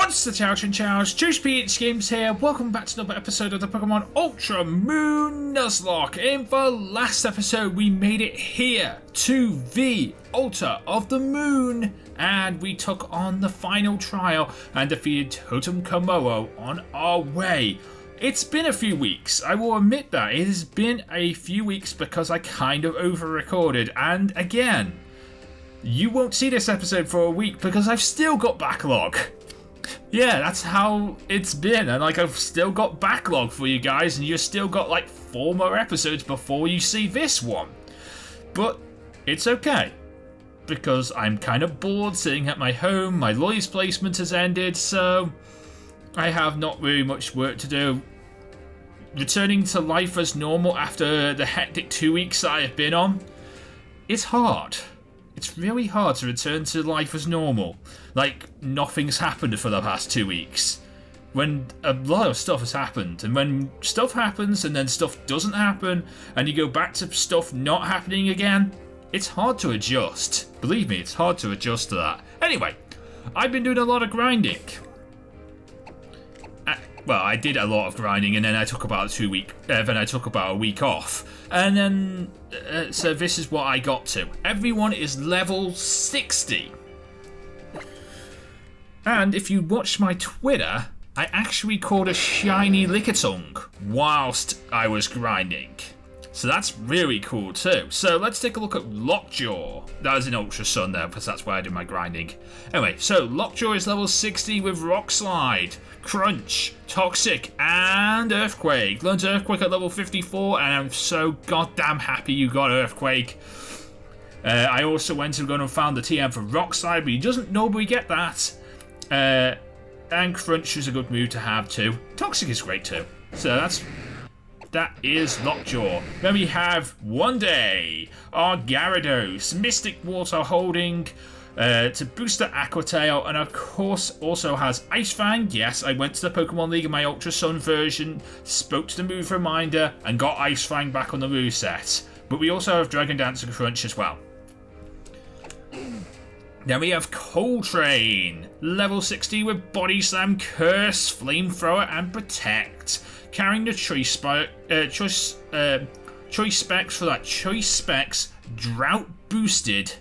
What's the Chow Chin Chows? Juice PH Games here. Welcome back to another episode of the Pokémon Ultra Moon Nuzlocke. In the last episode, we made it here to the altar of the moon, and we took on the final trial and defeated Totem Komodo on our way. It's been a few weeks, I will admit that. It has been a few weeks because I kind of over-recorded, and again, you won't see this episode for a week because I've still got backlog. Yeah, that's how it's been, and I've still got backlog for you guys, and you've still got 4 more episodes before you see this one. But it's okay, because I'm kind of bored sitting at my home, my Lloyd's placement has ended, so I have not really much work to do. Returning to life as normal after the hectic 2 weeks that I have been on, it's hard. It's really hard to return to life as normal. Nothing's happened for the past 2 weeks. When a lot of stuff has happened, and when stuff happens and then stuff doesn't happen, and you go back to stuff not happening again, it's hard to adjust. Believe me, it's hard to adjust to that. Anyway, I've been doing a lot of grinding. Well, I did a lot of grinding, and then I took about a week off. And then, so this is what I got to. Everyone is level 60. And if you watch my Twitter, I actually caught a shiny Lickitung whilst I was grinding. So that's really cool too. So let's take a look at Lockjaw. That was in Ultra Sun there, because that's where I did my grinding. Anyway, so Lockjaw is level 60 with Rock Slide, Crunch, Toxic, and Earthquake. Learned Earthquake at level 54, and I'm so goddamn happy you got Earthquake. I also went and found the TM for Rock Slide, but he doesn't normally get that. And Crunch is a good move to have too. Toxic is great too. So that is Lockjaw. Then we have One Day, our Gyarados, Mystic Water holding to boost the Aqua Tail, and of course also has Ice Fang. Yes, I went to the Pokemon League in my Ultra Sun version, spoke to the move reminder, and got Ice Fang back on the moveset. But we also have Dragon Dance and Crunch as well. Then we have Coltrane, level 60 with Body Slam, Curse, Flamethrower, and Protect. Carrying the Choice Specs for that Choice Specs Drought Boosted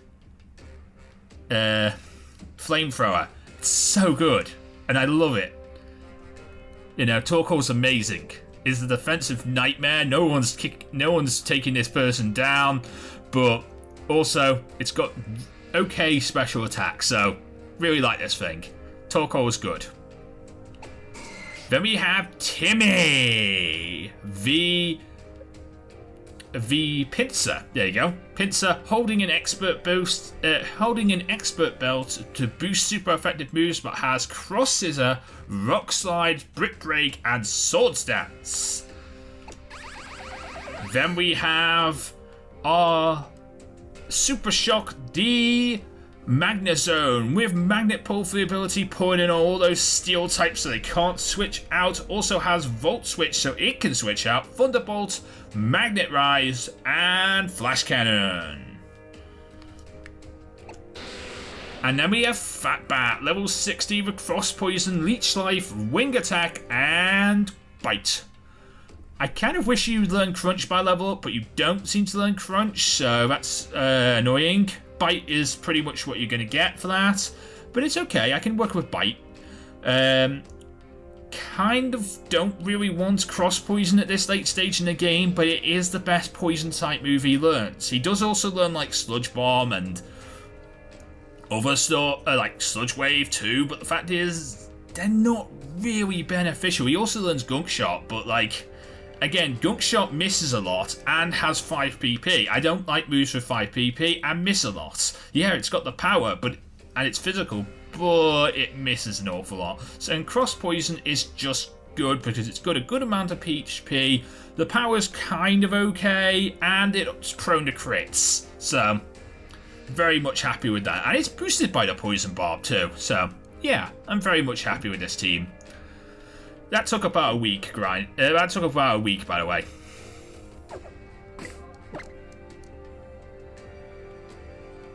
Flamethrower. It's so good, and I love it. You know, Torkoal's amazing. Is the defensive nightmare. No one's taking this person down, but also it's got okay special attack, so really like this thing. Torkoal is good. Then we have Timmy, the Pinsir. There you go, Pinsir holding an expert belt to boost super effective moves, but has Cross Scissor, Rock Slide, Brick Break, and Swords Dance. Then we have our Super Shock D Magnezone with Magnet Pull for the ability, pulling in all those steel types so they can't switch out. Also has Volt Switch so it can switch out, Thunderbolt, Magnet Rise, and Flash Cannon. And then we have Fat Bat, level 60 with Cross Poison, Leech Life, Wing Attack, and Bite. I kind of wish you learned Crunch by level up, but you don't seem to learn Crunch, so that's annoying. Bite is pretty much what you're going to get for that, but it's okay, I can work with Bite. Kind of don't really want Cross Poison at this late stage in the game, but it is the best Poison type move he learns. He does also learn Sludge Bomb and other stuff, like Sludge Wave too, but the fact is, they're not really beneficial. He also learns Gunk Shot, but again, Gunk Shot misses a lot and has 5 PP. I don't like moves with 5 PP and miss a lot. Yeah, it's got the power, and it's physical, but it misses an awful lot. So, and Cross Poison is just good because it's got a good amount of HP. The power's kind of okay, and it's prone to crits. So, very much happy with that. And it's boosted by the Poison Barb too. So, yeah, I'm very much happy with this team. That took about a week, by the way.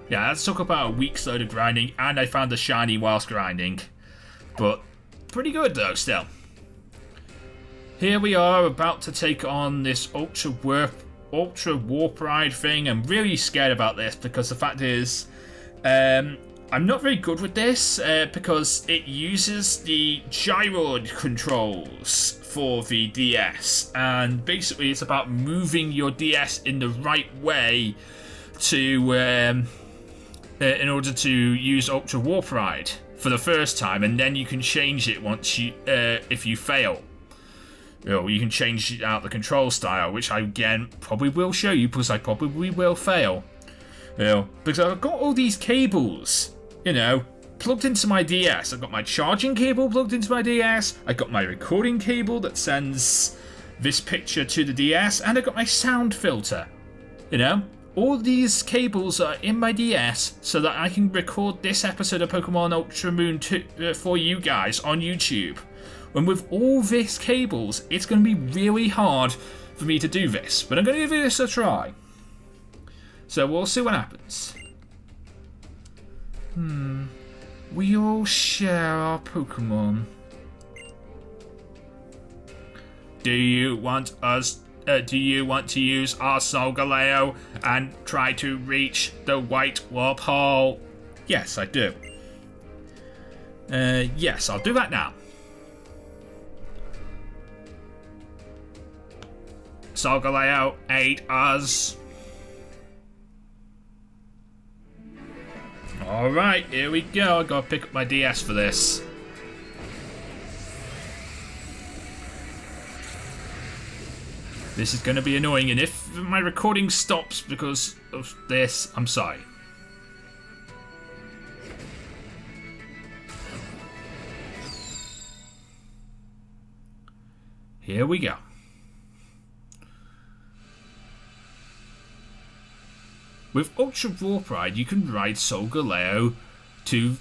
Yeah, that took about a week's load of grinding, and I found a shiny whilst grinding. But pretty good though still. Here we are about to take on this Ultra Warp Ride thing. I'm really scared about this because the fact is, I'm not very good with this because it uses the gyroid controls for the DS, and basically it's about moving your DS in the right way to in order to use Ultra Warp Ride for the first time, and then you can change it once you if you fail. You can change out the control style, which I again probably will show you because I probably will fail. Because I've got all these cables, plugged into my DS. I've got my charging cable plugged into my DS. I've got my recording cable that sends this picture to the DS, and I've got my sound filter. All these cables are in my DS so that I can record this episode of Pokemon Ultra Moon 2 for you guys on YouTube. And with all these cables, it's going to be really hard for me to do this, but I'm going to give this a try. So we'll see what happens. We all share our Pokemon. Do you want to use our Solgaleo and try to reach the White Warp Hole? Yes, I do. Yes, I'll do that now. Solgaleo, aid us. Alright, here we go. I gotta pick up my DS for this. This is gonna be annoying, and if my recording stops because of this, I'm sorry. Here we go. With Ultra Warp Ride, you can ride Solgaleo to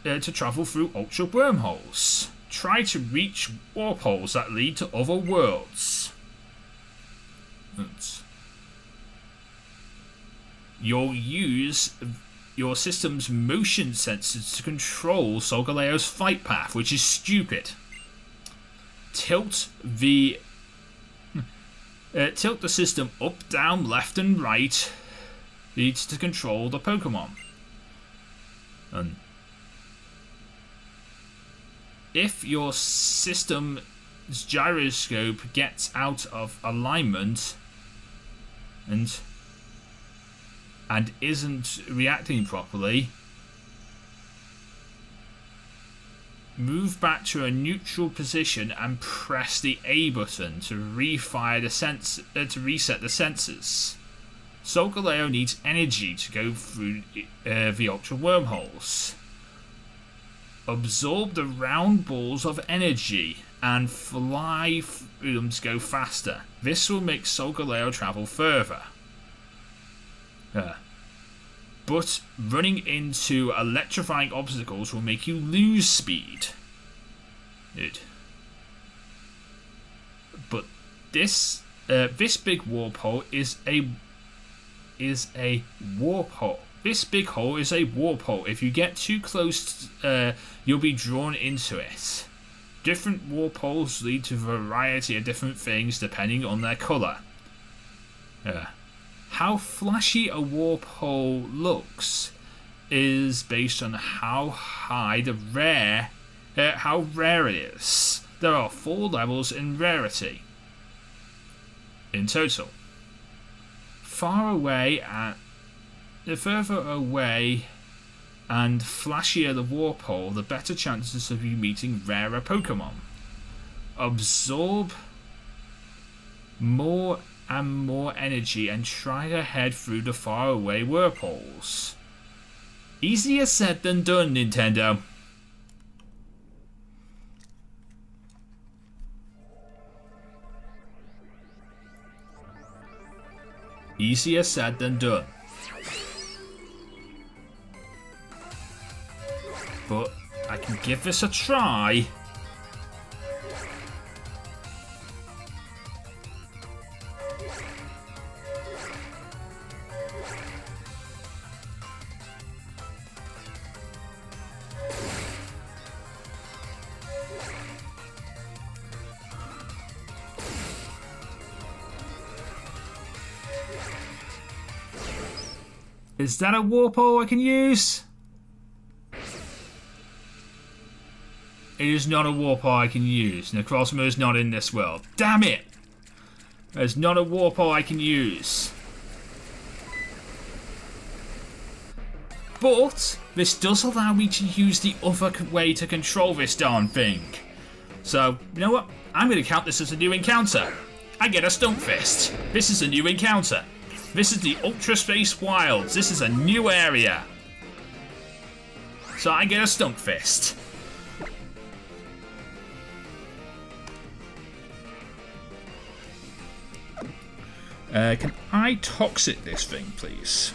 travel through Ultra Wormholes. Try to reach warp holes that lead to other worlds. You'll use your system's motion sensors to control Solgaleo's fight path, which is stupid. Tilt the system up, down, left, and right needs to control the Pokemon. And if your system's gyroscope gets out of alignment and isn't reacting properly, move back to a neutral position and press the A button to refire the to reset the sensors. Solgaleo needs energy to go through the Ultra Wormholes. Absorb the round balls of energy and fly through them to go faster. This will make Solgaleo travel further. But running into electrifying obstacles will make you lose speed. But this big warp hole is a warp hole. This big hole is a warp hole. If you get too close, you'll be drawn into it. Different warp holes lead to a variety of different things depending on their colour. How flashy a warp hole looks is based on how rare it is. There are 4 levels in rarity in total. The further away and flashier the warp hole, the better chances of you meeting rarer Pokemon. Absorb more and more energy and try to head through the faraway warp holes. Easier said than done, Nintendo. Easier said than done. But I can give this a try. Is that a warp hole I can use? It is not a warp hole I can use. Necrozma is not in this world. Damn it! There's not a warp hole I can use. But this does allow me to use the other way to control this darn thing. So, you know what? I'm going to count this as a new encounter. I get a Stunk Fist. This is a new encounter. This is the Ultra Space Wilds. This is a new area. So I get a Stunk Fist. Can I toxic this thing, please?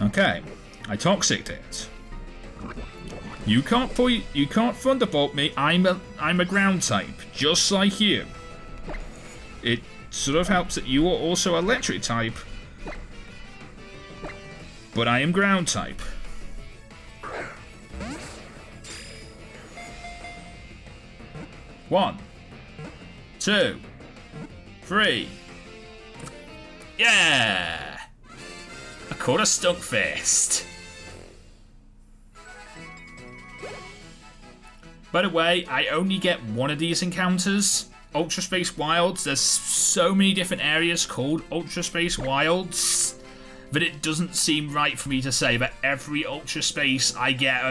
Okay, I toxicked it. You can't thunderbolt me. I'm a ground type, just like you. It sort of helps that you are also electric type, but I am ground type. One, two, three. Yeah! I caught a Stunk Fist. By the way, I only get one of these encounters. Ultra Space Wilds. There's so many different areas called Ultra Space Wilds that it doesn't seem right for me to say that every Ultra Space I get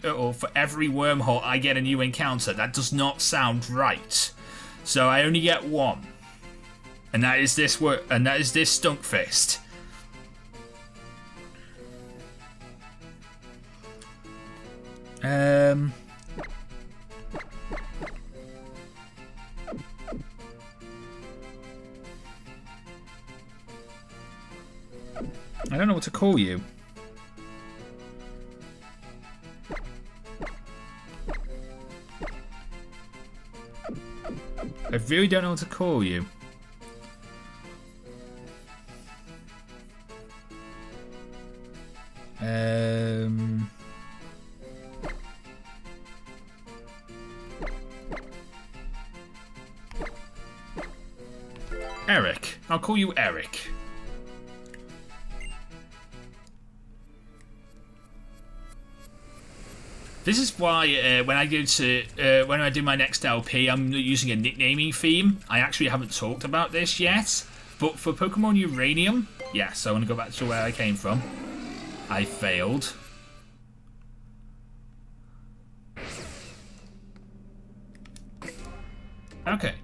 or for every wormhole I get a new encounter. That does not sound right. So I only get one. And that is this Stunk Fist. I don't know what to call you. I really don't know what to call you. Eric. I'll call you Eric. This is why when I do my next LP, I'm using a nicknaming theme. I actually haven't talked about this yet, but for Pokemon Uranium, yes, I want to go back to where I came from. I failed. Okay.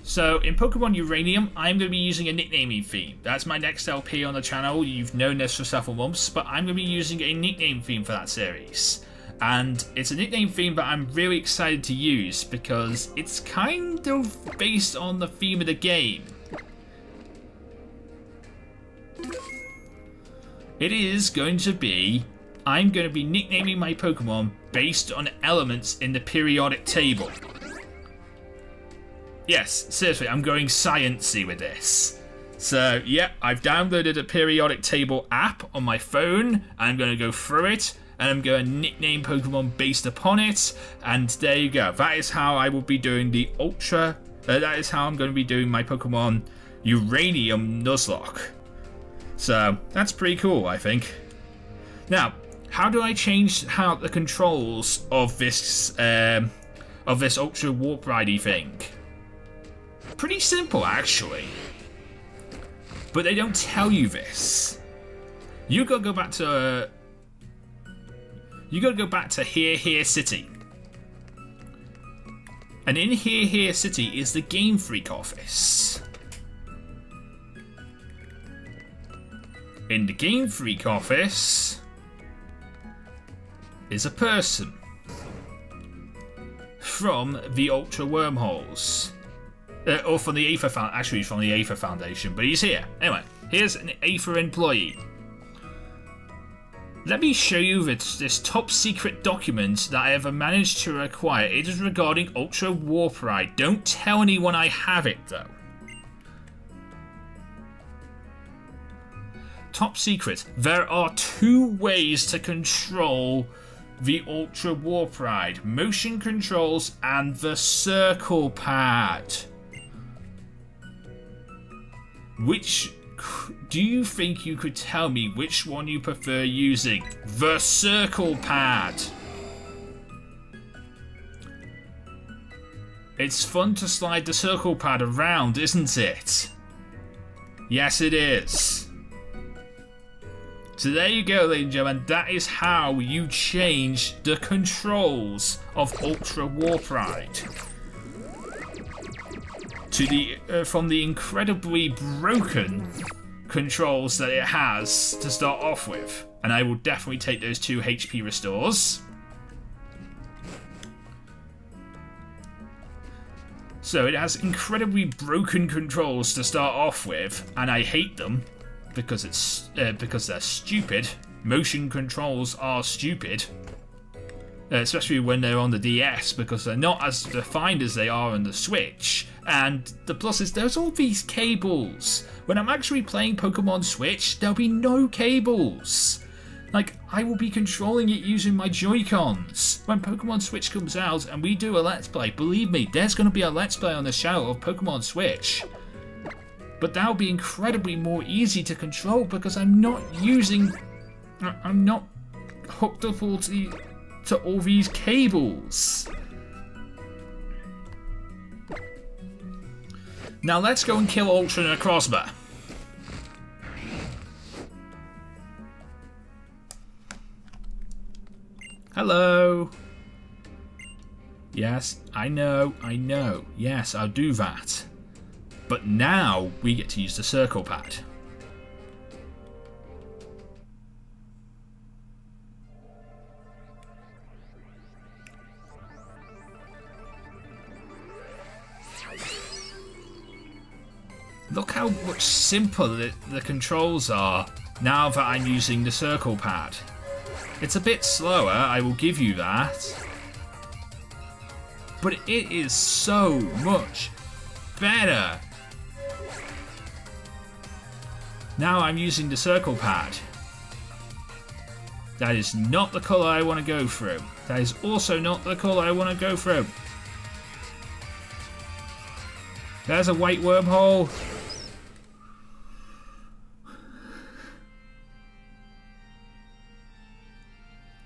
So, in Pokemon Uranium, I'm going to be using a nicknaming theme. That's my next LP on the channel. You've known this for several months, but I'm going to be using a nickname theme for that series. And it's a nickname theme that I'm really excited to use because it's kind of based on the theme of the game. It is going to be, I'm going to be nicknaming my Pokemon based on elements in the periodic table. Yes, seriously, I'm going sciencey with this. So, yeah, I've downloaded a periodic table app on my phone. I'm going to go through it, and I'm going to nickname Pokemon based upon it. And there you go. That is how I will be doing the that is how I'm going to be doing my Pokemon Uranium Nuzlocke. So, that's pretty cool, I think. Now, how do I change the controls of this Ultra Warp Ridey thing? Pretty simple, actually. But they don't tell you this. You gotta go back to Here City. And in Here City is the Game Freak office. In the Game Freak office is a person from the Ultra Wormholes. Or from the Aether Foundation. Actually, from the Aether Foundation, but he's here. Anyway, here's an Aether employee. Let me show you this top secret document that I have managed to acquire. It is regarding Ultra Warp Ride. Don't tell anyone I have it, though. top secret. There are 2 ways to control the Ultra Warp Ride. Motion controls and the circle pad. Which do you think you could tell me which one you prefer using? The circle pad. It's fun to slide the circle pad around, isn't it? Yes, it is. So there you go, ladies and gentlemen. That is how you change the controls of Ultra Warp Ride. To the from the incredibly broken controls that it has to start off with. And I will definitely take those 2 HP restores. So it has incredibly broken controls to start off with, and I hate them because they're stupid. Motion controls are stupid, especially when they're on the DS, because they're not as defined as they are on the Switch. And the plus is there's all these cables. When I'm actually playing Pokemon Switch, there'll be no cables. Like, I will be controlling it using my Joy-Cons. When Pokemon Switch comes out and we do a Let's Play, believe me, there's going to be a Let's Play on the channel of Pokemon Switch. But that'll be incredibly more easy to control because I'm not hooked up to all these cables. Now let's go and kill Ultra Necrozma. Hello. Yes, I know. Yes, I'll do that. But now we get to use the circle pad. Look how much simpler the controls are now that I'm using the circle pad. It's a bit slower, I will give you that. But it is so much better. Now I'm using the circle pad. That is not the colour I want to go through. That is also not the colour I want to go through. There's a white wormhole.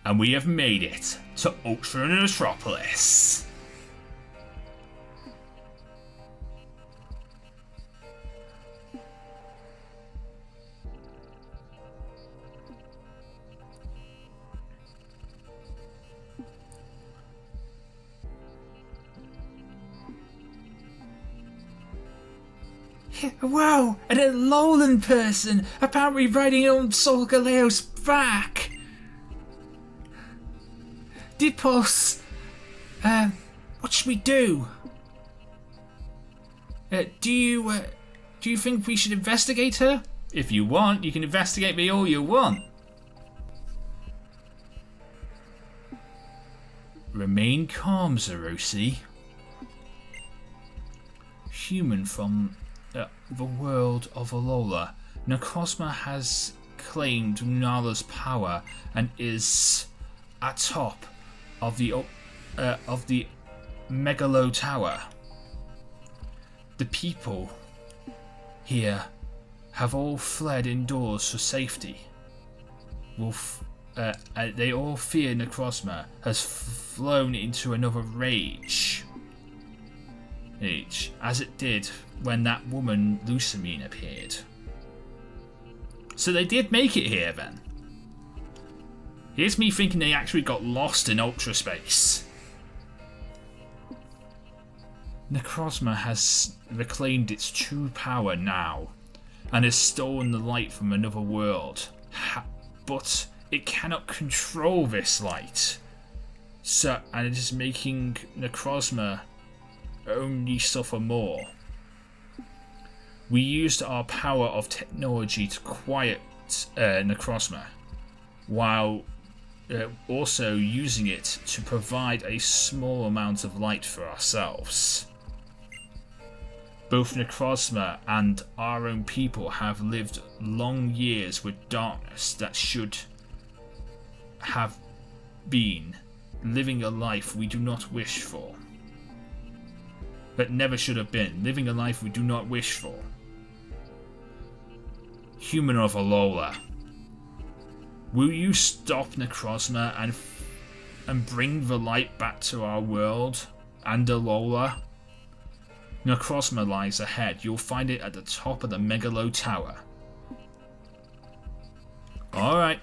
And we have made it to Ultra Metropolis. Wow, and a Lowland person apparently riding on Solgaleo's back. Dipos, what should we do? Do you think we should investigate her? If you want, you can investigate me all you want. Remain calm, Zerosi. Human from the world of Alola, Necrozma has claimed Lunala's power and is atop of the Megalo Tower. The people here have all fled indoors for safety. They all fear Necrozma has flown into another rage, as it did when that woman Lucamine appeared. So they did make it here then. Here's me thinking they actually got lost in Ultra Space. Necrozma has reclaimed its true power now and has stolen the light from another world. But it cannot control this light. And it is making Necrozma only suffer more. We used our power of technology to quiet Necrozma, while also using it to provide a small amount of light for ourselves. Both Necrozma and our own people have lived long years with darkness that should have been living a life we do not wish for. That never should have been. Living a life we do not wish for. Human of Alola, will you stop Necrozma and bring the light back to our world and Alola? Necrozma lies ahead. You'll find it at the top of the Megalo Tower. Alright.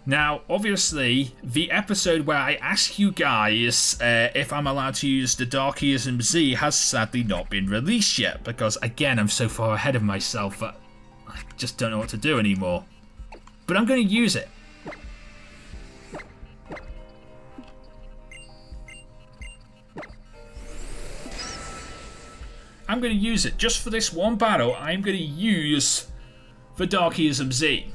Now, obviously, the episode where I ask you guys if I'm allowed to use the Darkism Z has sadly not been released yet, because, again, I'm so far ahead of myself that I just don't know what to do anymore. But I'm going to use it. I'm going to use it. Just for this one battle, I'm going to use the Darkism Z.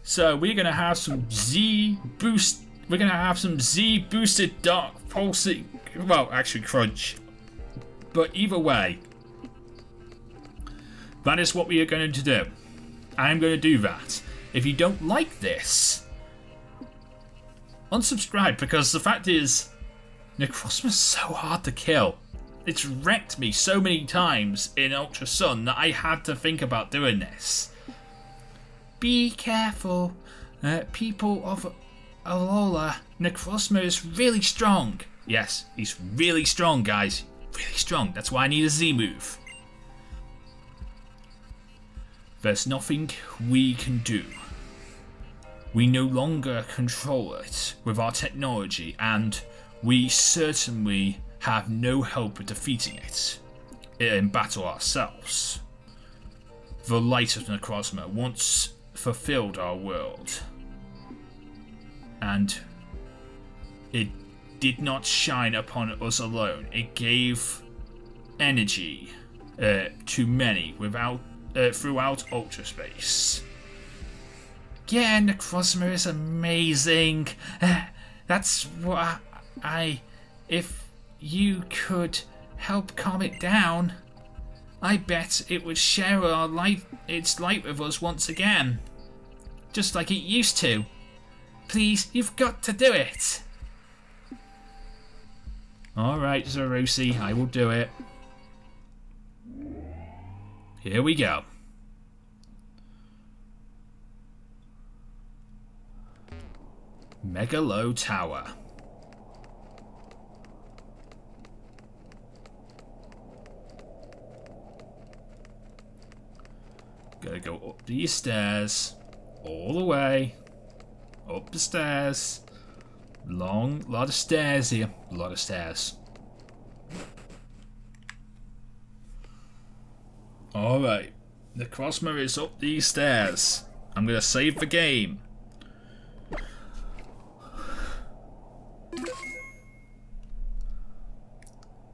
So we're gonna have some Z boost. We're gonna have some Z boosted Dark Pulsing. Well, actually, Crunch. But either way, that is what we are going to do. I'm going to do that. If you don't like this, unsubscribe, because the fact is, Necrozma's so hard to kill. It's wrecked me so many times in Ultra Sun that I had to think about doing this. Be careful, people of Alola. Necrozma is really strong. Yes, he's really strong, guys. Really strong. That's why I need a Z move. There's nothing we can do. We no longer control it with our technology, and we certainly have no hope of defeating it in battle ourselves. The light of Necrozma once fulfilled our world, and it did not shine upon us alone. It gave energy to many throughout Ultra Space. Yeah, Necrozma is amazing. That's what if you could help calm it down, I bet it would share its light with us once again. Just like it used to. Please, you've got to do it. Alright, Zerosi, I will do it. Here we go. Megalo Tower. Gotta go up these stairs, all the way, up the stairs. Lot of stairs here, a lot of stairs. Alright, Necrozma is up these stairs. I'm gonna save the game.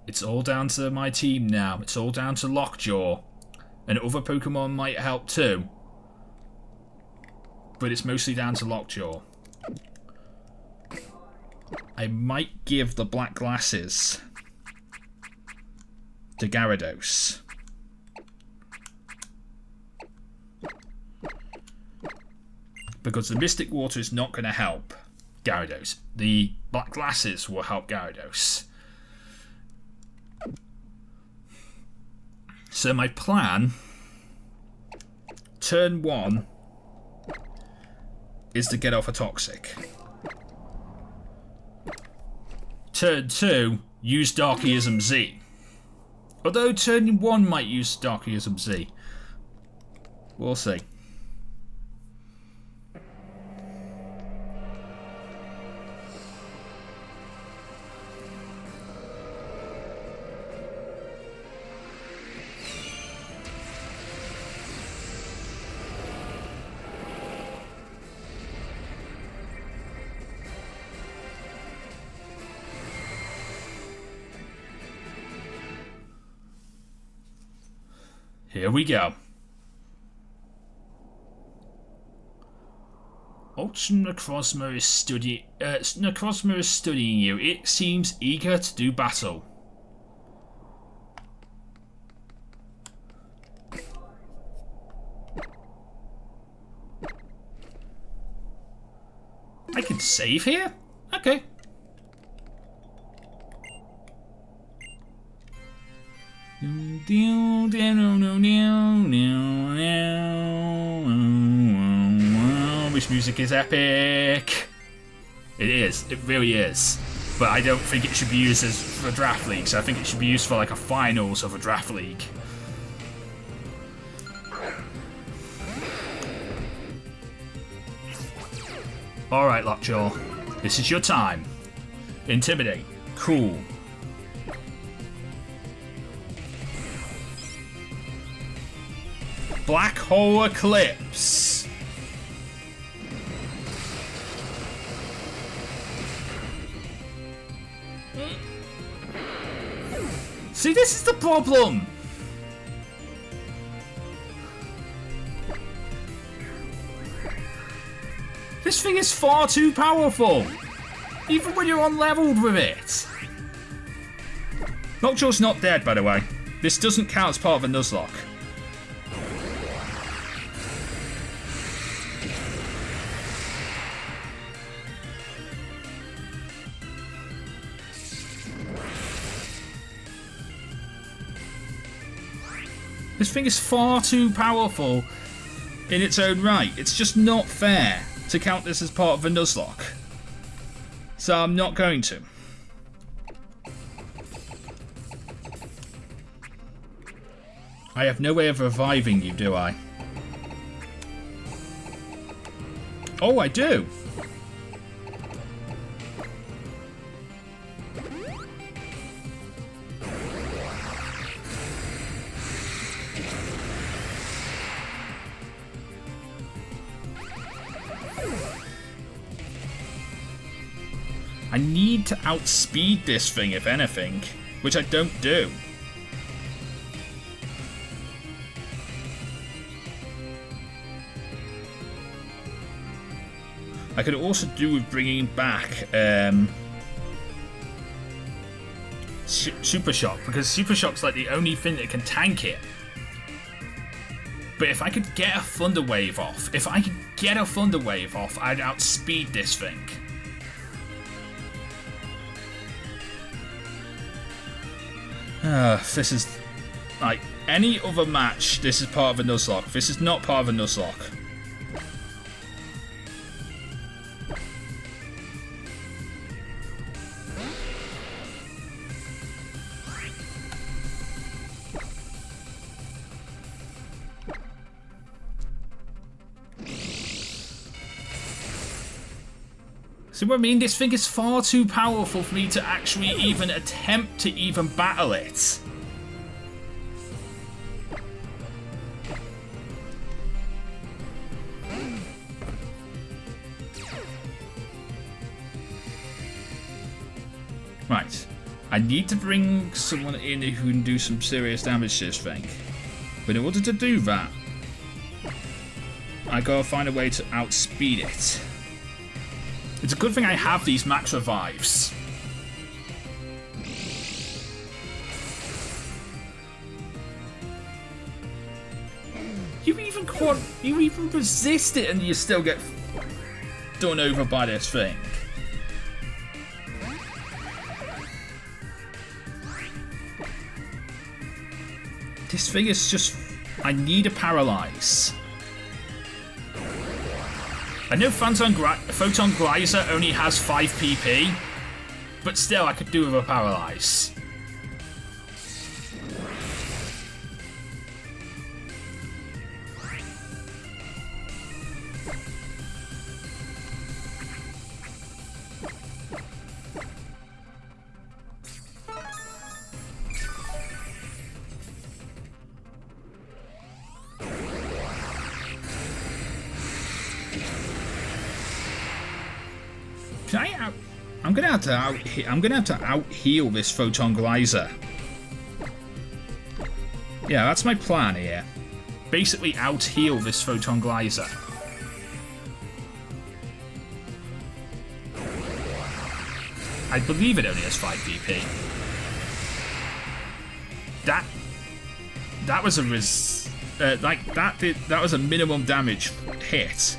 It's all down to my team now. It's all down to Lockjaw. And other Pokemon might help too. But it's mostly down to Lockjaw. I might give the black glasses to Gyarados. Because the Mystic Water is not going to help Gyarados. The black glasses will help Gyarados. So my plan, turn 1, is to get off a Toxic. Turn 2, use Darkism Z. Although turn 1 might use Darkism Z. We'll see. Here we go. Ultra Necrozma is studying you. It seems eager to do battle. I can save here? Okay. This music is epic. It is. It really is. But I don't think it should be used as for draft leagues. I think it should be used for like a finals of a draft league. Alright, Lockjaw. This is your time. Intimidate. Cool. Black Hole Eclipse. See, this is the problem. This thing is far too powerful, even when you're unleveled with it. Lockjaw's not dead, by the way. This doesn't count as part of a Nuzlocke. This thing is far too powerful in its own right. It's just not fair to count this as part of a Nuzlocke. So I'm not going to. I have no way of reviving you, do I? Oh, I do. I need to outspeed this thing, if anything, which I don't do. I could also do with bringing back Super Shock, because Super Shock's like the only thing that can tank it. But if I could get a Thunder Wave off, I'd outspeed this thing. This is like any other match. This is part of a Nuzlocke. This is not part of a Nuzlocke. See what I mean? This thing is far too powerful for me to actually even attempt to even battle it. Right. I need to bring someone in who can do some serious damage to this thing. But in order to do that, I gotta find a way to outspeed it. It's a good thing I have these max revives. You even resist it and you still get done over by this thing. This thing is just... I need a paralyze. I know Photon Geyser only has 5 PP, but still I could do with a paralyze. I'm gonna have to out heal this Photon Geyser. Yeah, that's my plan here. Basically out heal this Photon Geyser. I believe it only has 5 PP. That was a that was a minimum damage hit.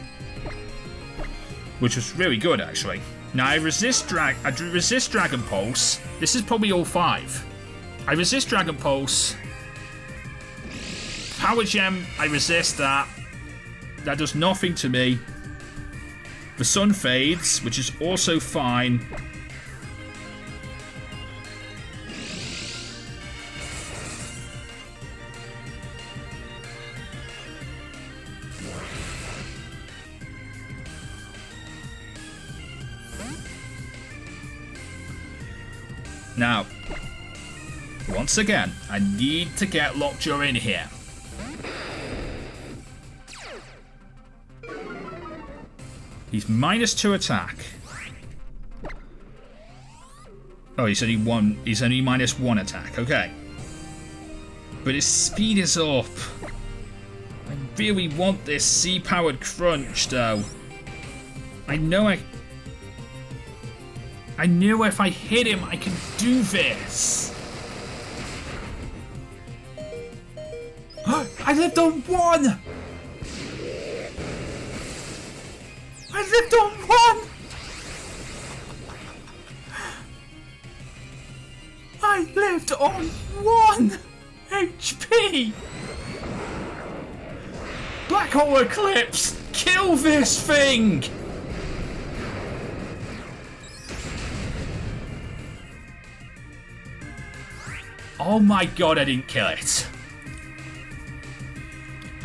which was really good actually. Now I resist Dragon Pulse. This is probably all 5. I resist Dragon Pulse. Power Gem, I resist that. That does nothing to me. The Sun fades, which is also fine. Now, once again, I need to get Lockjaw in here. He's -2 attack. Oh, he's only -1 attack. Okay. But his speed is up. I really want this sea-powered crunch, though. I know if I hit him, I can do this. I lived on 1! I lived on 1! I lived on 1 HP! Black Hole Eclipse! Kill this thing! Oh my god, I didn't kill it.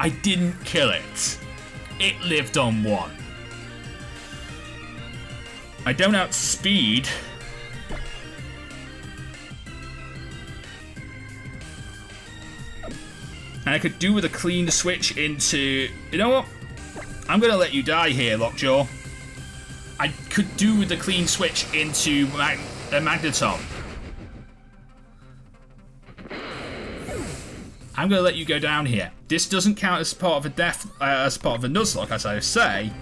I didn't kill it. It lived on 1. I don't outspeed. And I could do with a clean switch into... You know what? I'm going to let you die here, Lockjaw. I could do with a clean switch into Magneton. I'm going to let you go down here. This doesn't count as part of a Nuzlocke, as I say.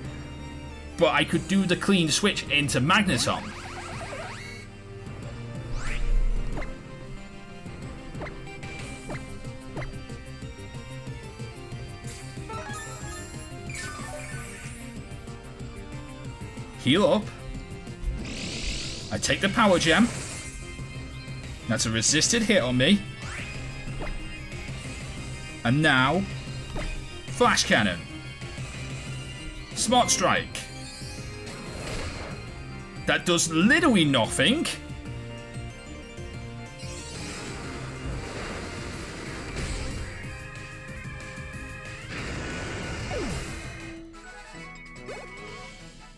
But I could do the clean switch into Magneton. Heal up. I take the Power Gem. That's a resisted hit on me. And now, Flash Cannon. Smart Strike. That does literally nothing.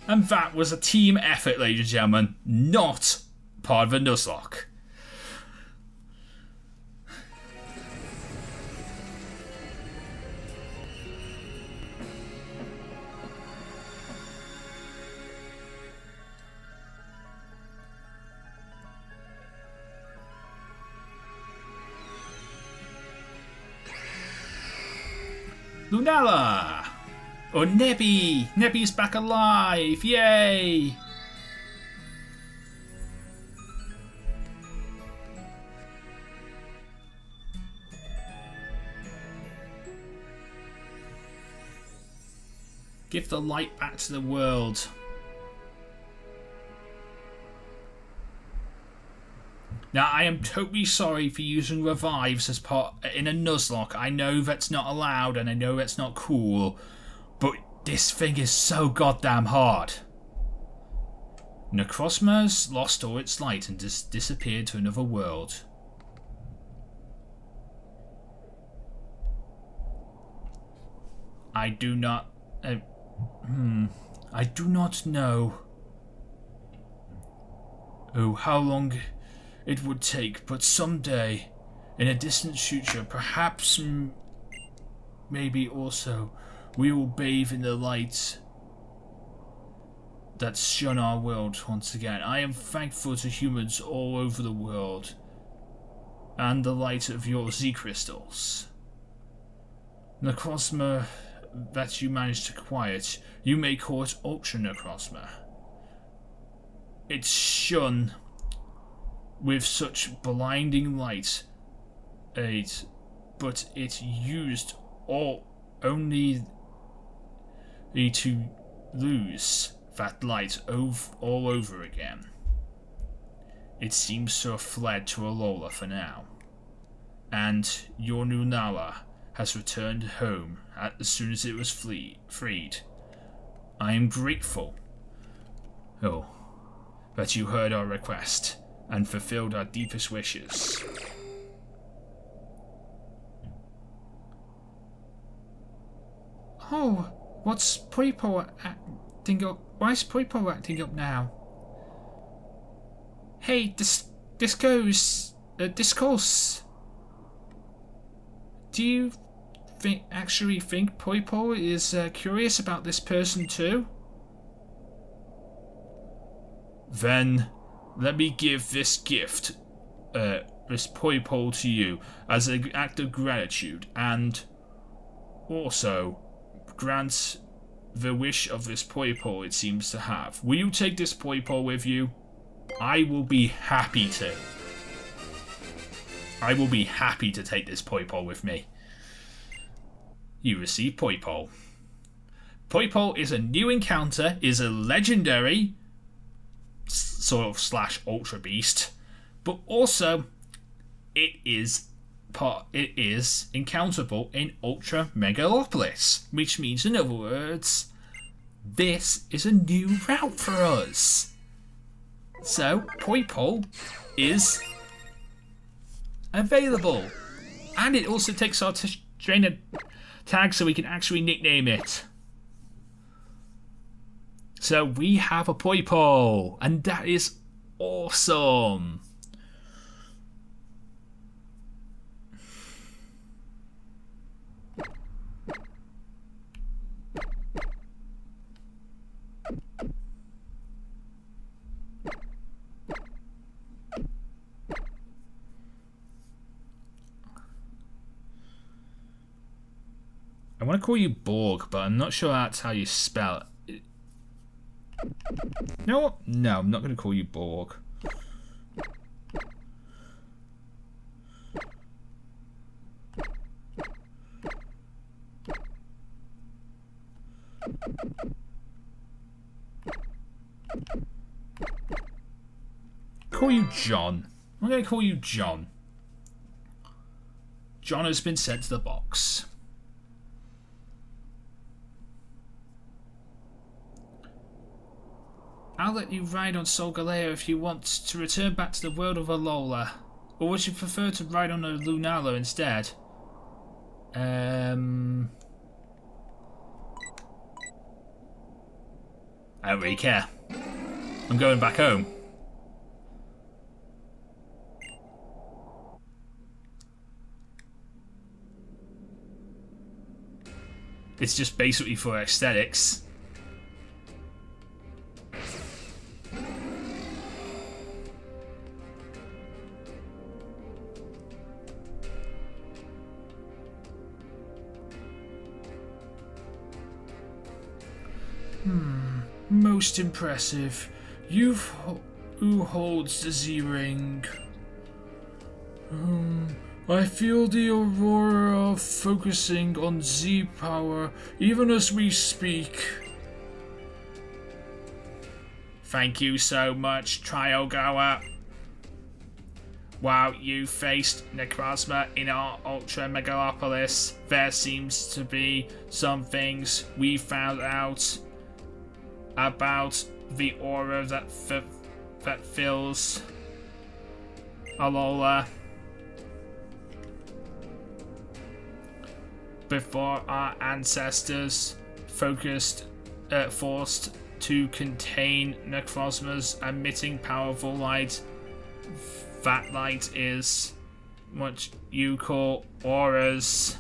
And that was a team effort, ladies and gentlemen, not part of a Nuzlocke. Lunala! Or Nebby! Nebby's back alive! Yay! Give the light back to the world. Now, I am totally sorry for using revives as part in a Nuzlocke. I know that's not allowed and I know that's not cool, but this thing is so goddamn hard. Necrozma's lost all its light and disappeared to another world. I do not know. Oh, how long it would take, but someday, in a distant future, perhaps, maybe also, we will bathe in the light that's shone our world once again. I am thankful to humans all over the world, and the light of your Z-crystals. Necrozma that you managed to quiet, you may call it Ultra Necrozma. It's shone with such blinding light, but it used only to lose that light all over again. It seems to have fled to Alola for now. And your Lunala has returned home as soon as it was freed. I am grateful, that you heard our request and fulfilled our deepest wishes. Oh, what's Poipo acting up? Why is Poipo acting up now? Hey, discourse. Do you actually think Poipo is curious about this person too? Then, let me give this gift, this Poipo to you as an act of gratitude, and also grant the wish of this Poipo it seems to have. Will you take this Poipo with you? I will be happy to. I will be happy to take this Poipo with me. You receive Poipo. Poipo is a new encounter, is a legendary sort of / ultra beast, but also it is encounterable in Ultra Megalopolis, which means, in other words, this is a new route for us. So Poipo is available, and it also takes our trainer tag so we can actually nickname it. So we have a Poipo, and that is awesome. I want to call you Borg, but I'm not sure that's how you spell it. No, I'm not going to call you Borg. Call you John. I'm going to call you John. John has been sent to the box. I'll let you ride on Solgaleo if you want to return back to the world of Alola. Or would you prefer to ride on a Lunala instead? I don't really care. I'm going back home. It's just basically for aesthetics. Most impressive. Who holds the Z-Ring? I feel the aurora focusing on Z-power even as we speak. Thank you so much, Triogoa. While you faced Necrozma in our Ultra Megalopolis, there seems to be some things we found out about the aura that fills Alola. Before our ancestors forced to contain Necrozma's emitting powerful light, that light is what you call auras.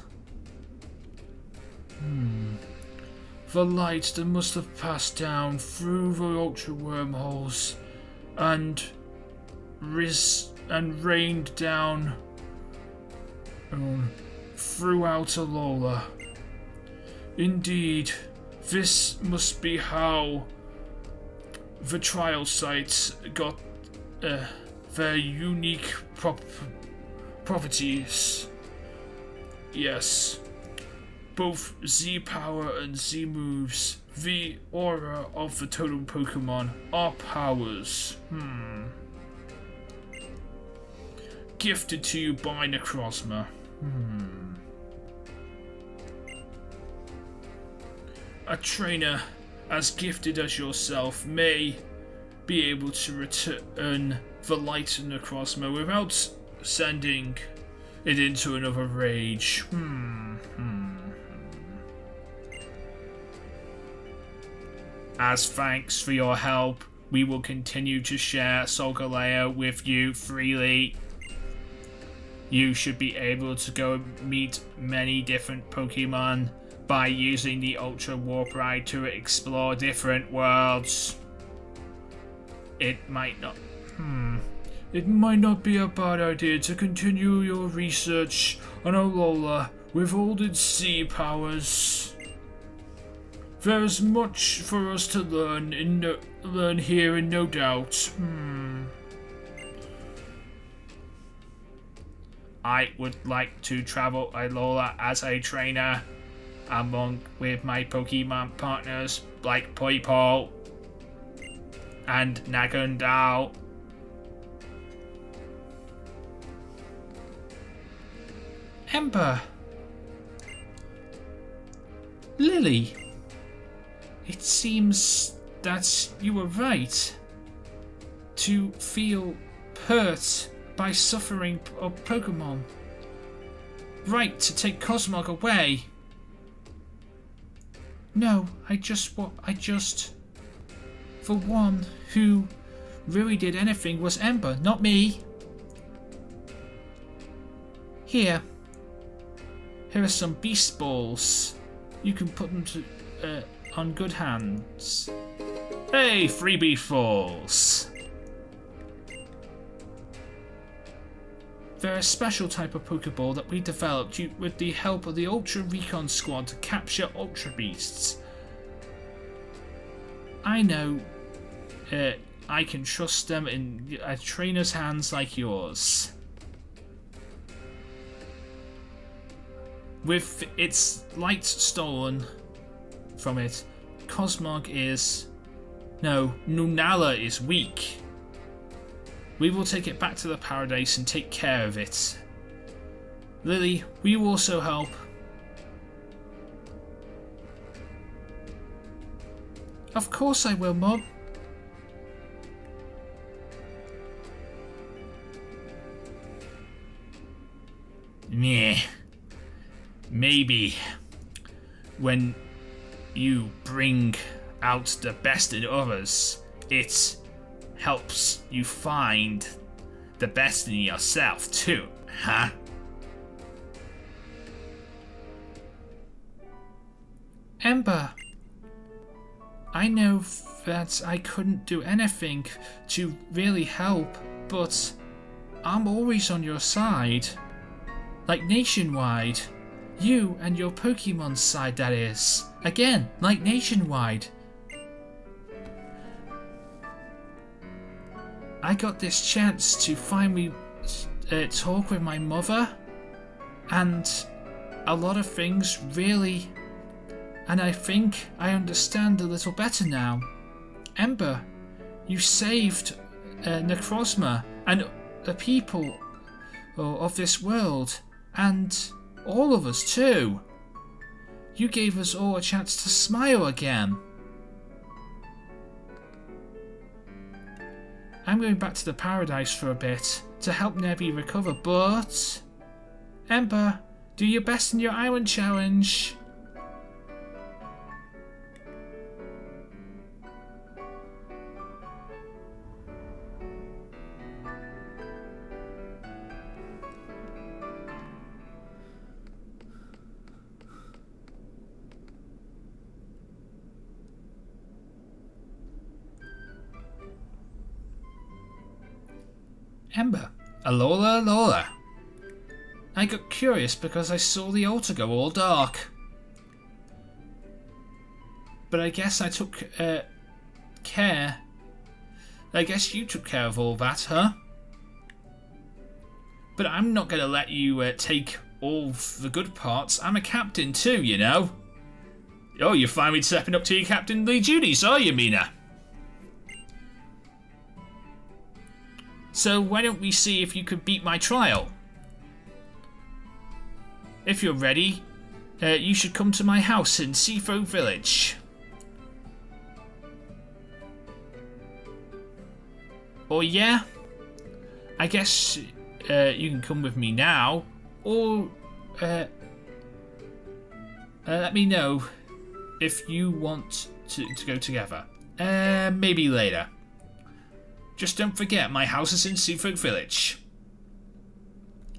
The light that must have passed down through the ultra wormholes and rained down throughout Alola. Indeed, this must be how the trial sites got their unique properties. Yes. both Z power and Z moves. The aura of the totem Pokemon are powers. Gifted to you by Necrozma. A trainer as gifted as yourself may be able to return the light to Necrozma without sending it into another rage. As thanks for your help, we will continue to share Solgaleo with you freely. You should be able to go meet many different Pokemon by using the Ultra Warp Ride to explore different worlds. It might not be a bad idea to continue your research on Alola with all its sea powers. There is much for us to learn here, and no doubt. I would like to travel Alola as a trainer, along with my Pokemon partners like Poipole and Nagundao. Ember. Lily. It seems that you were right to feel hurt by suffering of Pokemon. Right to take Cosmog away. No, the one who really did anything was Ember, not me. Here are some Beast Balls. You can put them on good hands. Hey, free Beast Balls! They're a special type of Pokeball that we developed with the help of the Ultra Recon Squad to capture Ultra Beasts. I know I can trust them in a trainer's hands like yours. With its light stolen from it, Lunala is weak. We will take it back to the Paradise and take care of it. Lily, will you also help? Of course I will, Mom. Meh. Maybe when you bring out the best in others, it helps you find the best in yourself too, huh? Ember, I know that I couldn't do anything to really help, but I'm always on your side. Like Nationwide. You and your Pokemon's side, that is. Again, like Nationwide. I got this chance to finally talk with my mother, and a lot of things really, and I think I understand a little better now. Ember, you saved Necrozma and the people of this world, and all of us too. You gave us all a chance to smile again. I'm going back to the Paradise for a bit to help Nebby recover, but Ember, do your best in your island challenge. Ember. Alola. I got curious because I saw the altar go all dark. But I guess I took care. I guess you took care of all that, huh? But I'm not going to let you take all the good parts, I'm a captain too, you know. Oh, you're finally stepping up to your captainly duties, are you, Mina? So why don't we see if you could beat my trial? If you're ready, you should come to my house in Seafoam Village. Or yeah, I guess you can come with me now, or let me know if you want to go together. Maybe later. Just don't forget, my house is in Seafoam Village.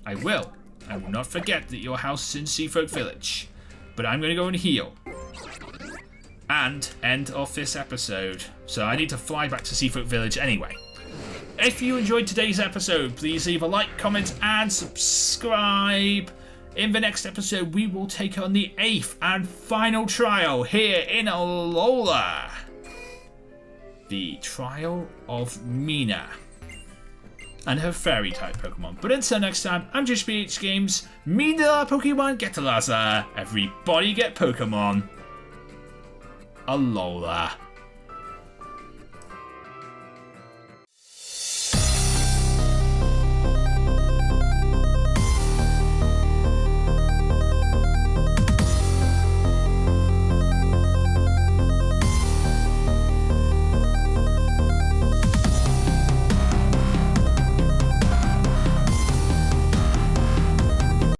I will not forget that your house is in Seafoam Village. But I'm going to go and heal. And end off this episode. So I need to fly back to Seafoam Village anyway. If you enjoyed today's episode, please leave a like, comment, and subscribe. In the next episode, we will take on the 8th and final trial here in Alola. The Trial of Mina and her fairy type Pokemon. But until next time, I'm just BH Games. Mina Pokemon get a Laza. Everybody get Pokemon. Alola.